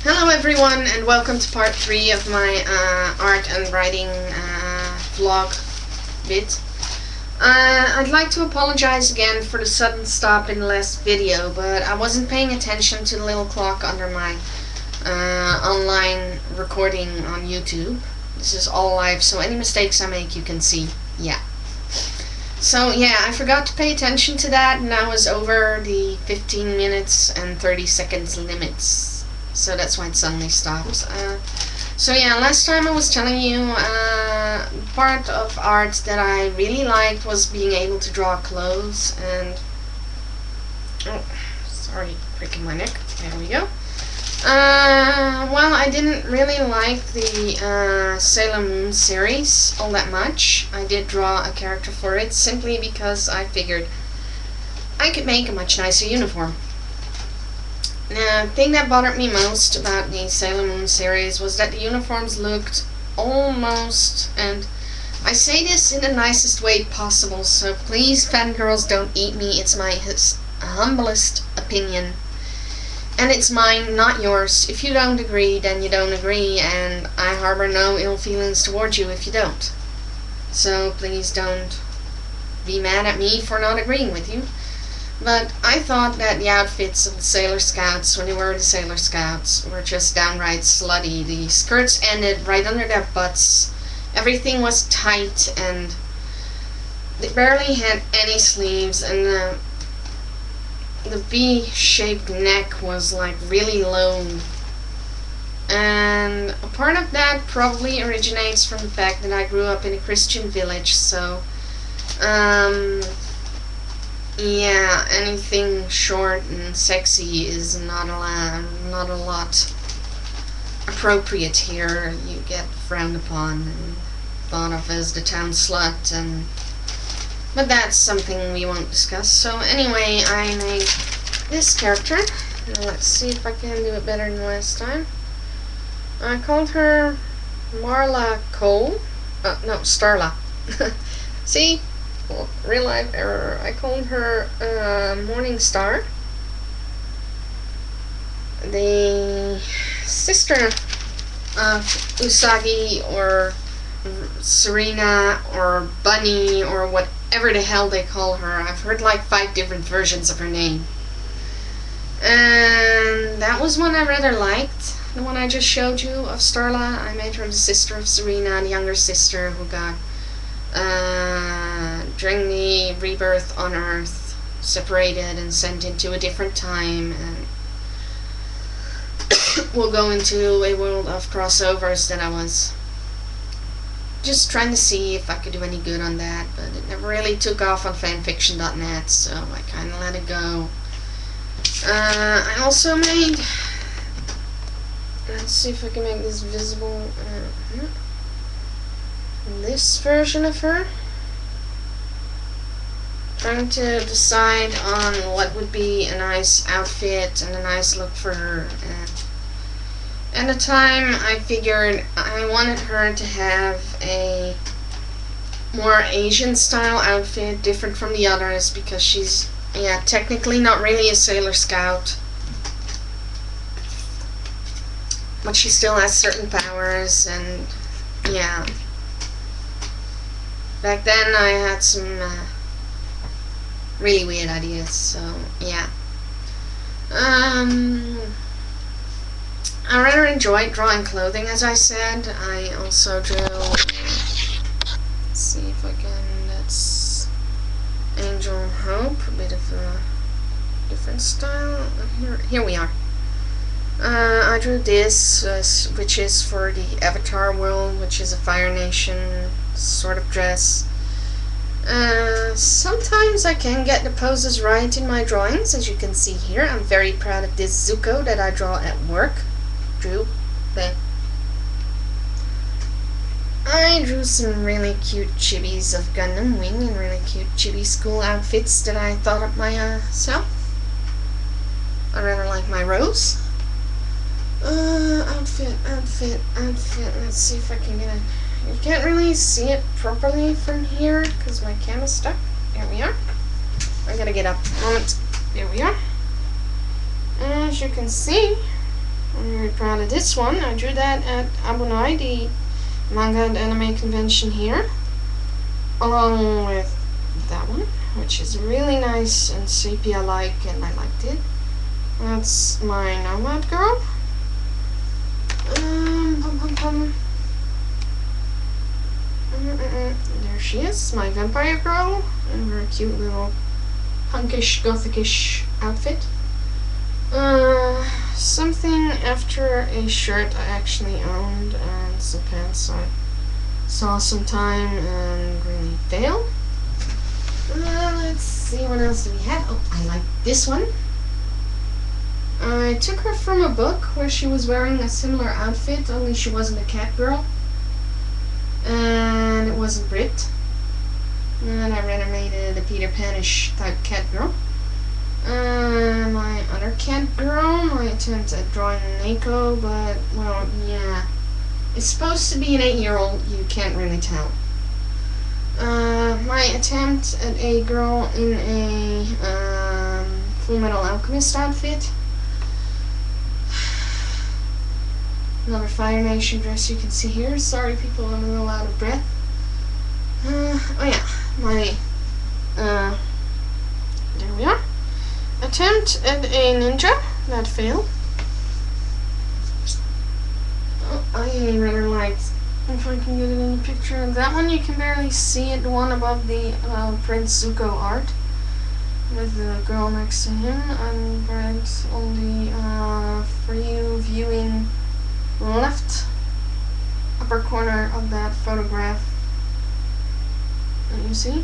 Hello everyone, and welcome to part 3 of my art and writing vlog bit. I'd like to apologize again for the sudden stop in the last video, but I wasn't paying attention to the little clock under my online recording on YouTube. This is all live, so any mistakes I make you can see. Yeah. So yeah, I forgot to pay attention to that, and I was over the 15 minutes and 30 seconds limits. So that's why it suddenly stopped. So yeah, last time I was telling you part of art that I really liked was being able to draw clothes, and oh, sorry, breaking my neck. There we go. Well, I didn't really like the Sailor Moon series all that much. I did draw a character for it simply because I figured I could make a much nicer uniform. Now, the thing that bothered me most about the Sailor Moon series was that the uniforms looked almost, and I say this in the nicest way possible, so please fangirls don't eat me, it's my humblest opinion. And it's mine, not yours. If you don't agree, then you don't agree, and I harbor no ill feelings towards you if you don't. So please don't be mad at me for not agreeing with you. But I thought that the outfits of the Sailor Scouts, when they were the Sailor Scouts, were just downright slutty. The skirts ended right under their butts. Everything was tight, and they barely had any sleeves, and the V-shaped neck was like really low. And a part of that probably originates from the fact that I grew up in a Christian village, so yeah, anything short and sexy is not a lot appropriate here. You get frowned upon and thought of as the town slut, but that's something we won't discuss. So anyway, I made this character. Now let's see if I can do it better than last time. I called her Marla Cole. No, Starla. See? Well, real life error. I called her Morning Star. The sister of Usagi or Serena or Bunny or whatever the hell they call her. I've heard like 5 different versions of her name. And that was one I rather liked. The one I just showed you of Starla. I made her the sister of Serena, the younger sister who got during the rebirth on Earth, separated and sent into a different time, and we'll go into a world of crossovers that I was just trying to see if I could do any good on that, but it never really took off on fanfiction.net, so I kind of let it go. I also made, let's see if I can make this visible, this version of her. Trying to decide on what would be a nice outfit and a nice look for her. And at the time I figured I wanted her to have a more Asian style outfit, different from the others, because she's, yeah, technically not really a Sailor Scout, but she still has certain powers, and yeah. Back then I had some really weird ideas, so yeah. I rather enjoyed drawing clothing, as I said. I also drew, let's see if I can, that's Angel Hope, a bit of a different style. Here we are. I drew this, which is for the Avatar world, which is a Fire Nation sort of dress. Sometimes I can get the poses right in my drawings, as you can see here. I'm very proud of this Zuko that I draw at work. I drew some really cute chibis of Gundam Wing and really cute chibi school outfits that I thought up myself. I rather like my Rose. Outfit. Let's see if I can get it. You can't really see it properly from here because my camera's stuck. Here we are. I gotta get up. Moment. Here we are. As you can see, when you're very proud of this one. I drew that at Abunai, the manga and anime convention here, along with that one, which is really nice and sepia-like, and I liked it. That's my Nomad girl. There she is, my vampire girl, in her cute little punkish, gothicish outfit. Something after a shirt I actually owned and some pants I saw sometime and really failed. Let's see, what else do we have? Oh, I like this one. I took her from a book where she was wearing a similar outfit, only she wasn't a cat girl. And it wasn't Brit. And I renovated a Peter Pan-ish type cat girl. My other cat girl, my attempt at drawing Neko, but, well, yeah. It's supposed to be an 8-year-old, you can't really tell. My attempt at a girl in a Full Metal Alchemist outfit. Another Fire Nation dress you can see here. Sorry people, I'm a little out of breath. Oh yeah, my, there we are. Attempt at a ninja, that failed. Oh, I rather liked, if I can get it in a picture. That one you can barely see it, the one above the Prince Zuko art, with the girl next to him, and right on the, for you viewing left upper corner of that photograph that you see.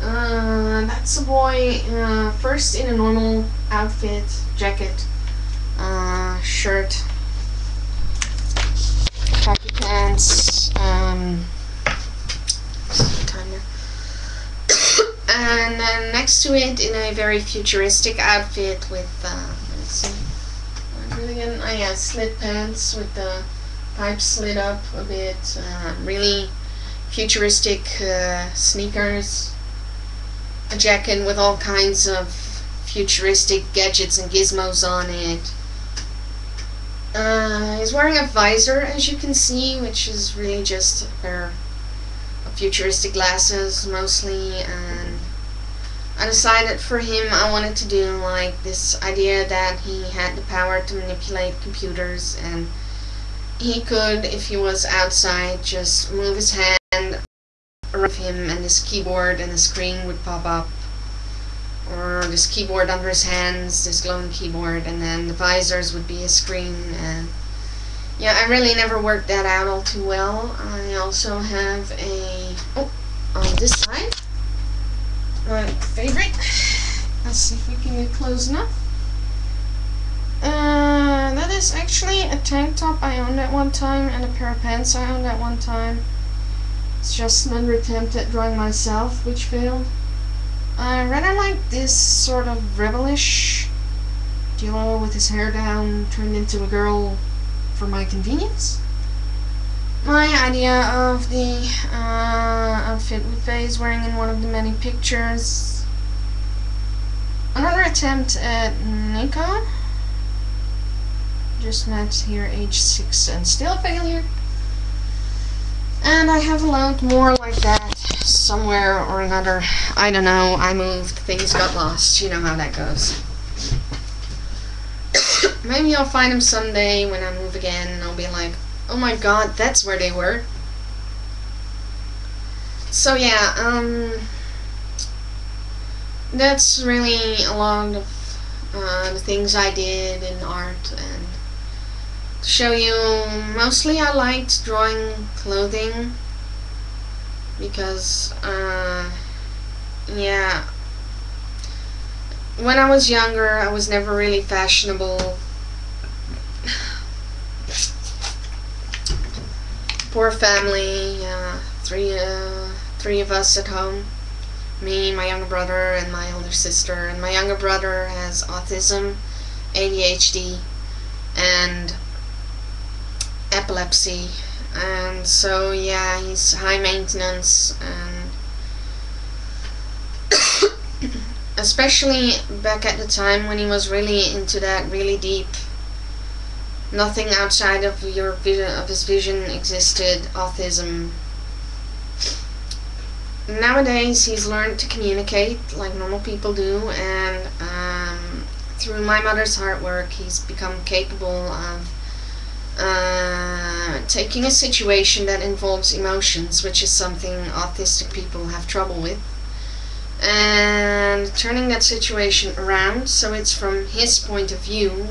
That's a boy, first in a normal outfit, jacket, shirt, khaki pants, kinda. And then next to it, in a very futuristic outfit with, let's see, again, oh yeah, slit pants with the pipes slit up a bit, really futuristic sneakers, a jacket with all kinds of futuristic gadgets and gizmos on it. He's wearing a visor, as you can see, which is really just a pair of futuristic glasses mostly, and I decided for him I wanted to do like this idea that he had the power to manipulate computers, and he could, if he was outside, just move his hand around him and his keyboard and the screen would pop up, or this keyboard under his hands, this glowing keyboard, and then the visors would be a screen. And yeah, I really never worked that out all too well. I also have a, on this side, my favorite. Let's see if we can get close enough. That is actually a tank top I owned at one time and a pair of pants I owned at one time. It's just another attempt at drawing myself, which failed. I rather like this sort of rebellish duo with his hair down, turned into a girl for my convenience. My idea of the outfit with Faye wearing in one of the many pictures. Another attempt at Neko. Just met here, age 6, and still a failure. And I have a lot more like that somewhere or another. I don't know, I moved, things got lost, you know how that goes. Maybe I'll find them someday when I move again and I'll be like, oh my god, that's where they were. So yeah, that's really a lot of the things I did in art. And to show you, mostly I liked drawing clothing because, yeah, when I was younger I was never really fashionable. Poor family, three of us at home. Me, my younger brother, and my older sister. And my younger brother has autism, ADHD, and epilepsy. And so, yeah, he's high maintenance. And especially back at the time when he was really into that really deep Nothing outside of your vision, of his vision, existed. Autism. Nowadays, he's learned to communicate like normal people do, and through my mother's hard work, he's become capable of taking a situation that involves emotions, which is something autistic people have trouble with, and turning that situation around so it's from his point of view,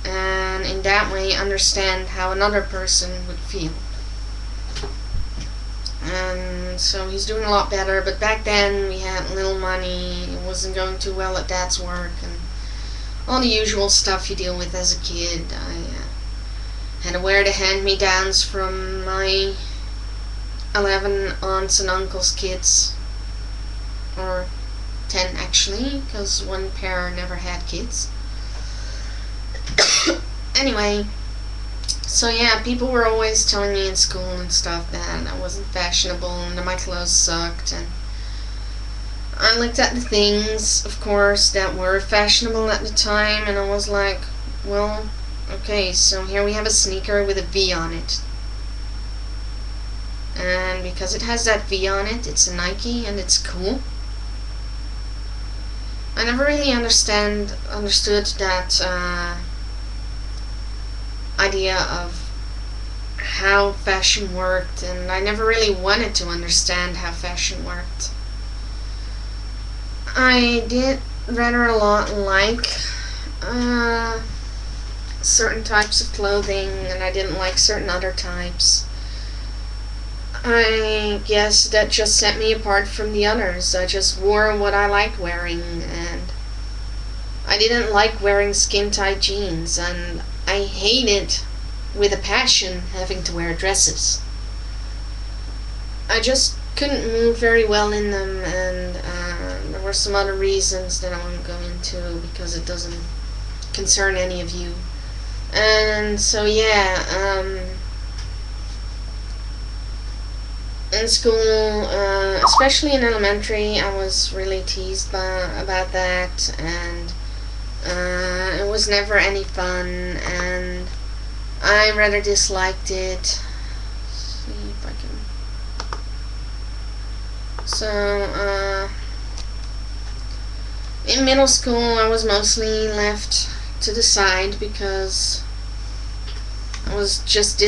and in that way understand how another person would feel. And so he's doing a lot better, but back then we had little money, it wasn't going too well at Dad's work, and all the usual stuff you deal with as a kid. I had to wear the hand-me-downs from my 11 aunts and uncles' kids, or 10 actually, because one pair never had kids. Anyway, so yeah, people were always telling me in school and stuff that I wasn't fashionable and that my clothes sucked, and I looked at the things, of course, that were fashionable at the time, and I was like, well, okay, so here we have a sneaker with a V on it. And because it has that V on it, it's a Nike and it's cool. I never really understood that idea of how fashion worked, and I never really wanted to understand how fashion worked. I did rather a lot like certain types of clothing, and I didn't like certain other types. I guess that just set me apart from the others. I just wore what I liked wearing, and I didn't like wearing skin-tight jeans, and I hated with a passion having to wear dresses. I just couldn't move very well in them, and there were some other reasons that I won't go into because it doesn't concern any of you. And so yeah, in school, especially in elementary, I was really teased about that, and it was never any fun, and I rather disliked it. Let's see if I can. So, in middle school, I was mostly left to the side because I was just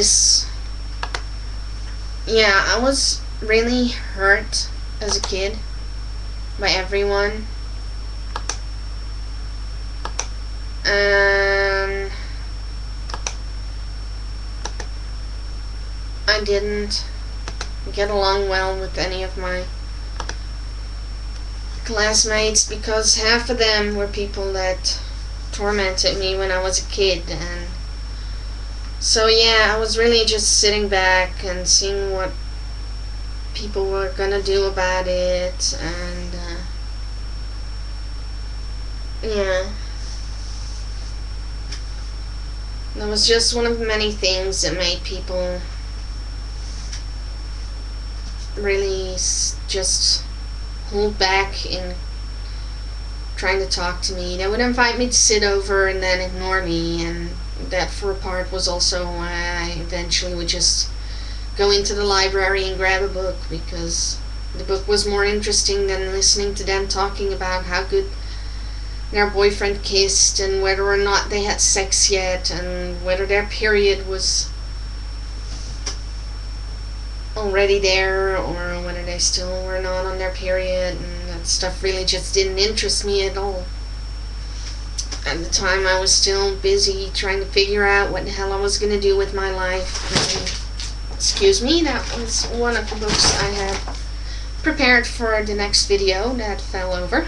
I was really hurt as a kid by everyone, and I didn't get along well with any of my classmates because half of them were people that tormented me when I was a kid, and so yeah, I was really just sitting back and seeing what people were gonna do about it, and yeah, that was just one of many things that made people really just hold back in trying to talk to me. They would invite me to sit over and then ignore me, and that for a part was also why I eventually would just go into the library and grab a book, because the book was more interesting than listening to them talking about how good their boyfriend kissed and whether or not they had sex yet and whether their period was already there or whether they still were not on their period, and that stuff really just didn't interest me at all. At the time I was still busy trying to figure out what the hell I was going to do with my life. And, excuse me, that was one of the books I had prepared for the next video that fell over.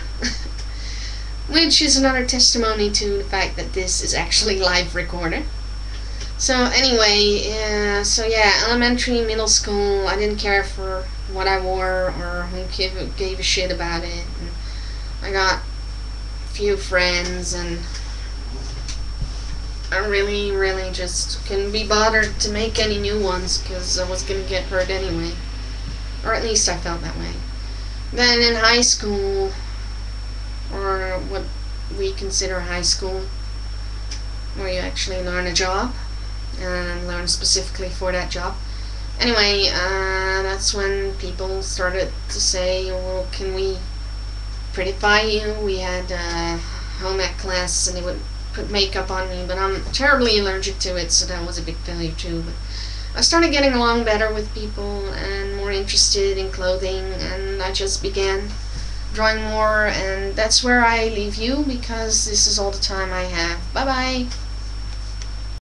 Which is another testimony to the fact that this is actually live recorded. So anyway, so yeah, elementary, middle school, I didn't care for what I wore or who gave a shit about it. And I got a few friends, and I really just couldn't be bothered to make any new ones because I was going to get hurt anyway. Or at least I felt that way. Then in high school, or what we consider high school, where you actually learn a job, and learn specifically for that job. Anyway, that's when people started to say, well, can we prettify you? We had home ec class and they would put makeup on me, but I'm terribly allergic to it, so that was a big failure too. But I started getting along better with people and more interested in clothing, and I just began drawing more, and that's where I leave you because this is all the time I have. Bye bye!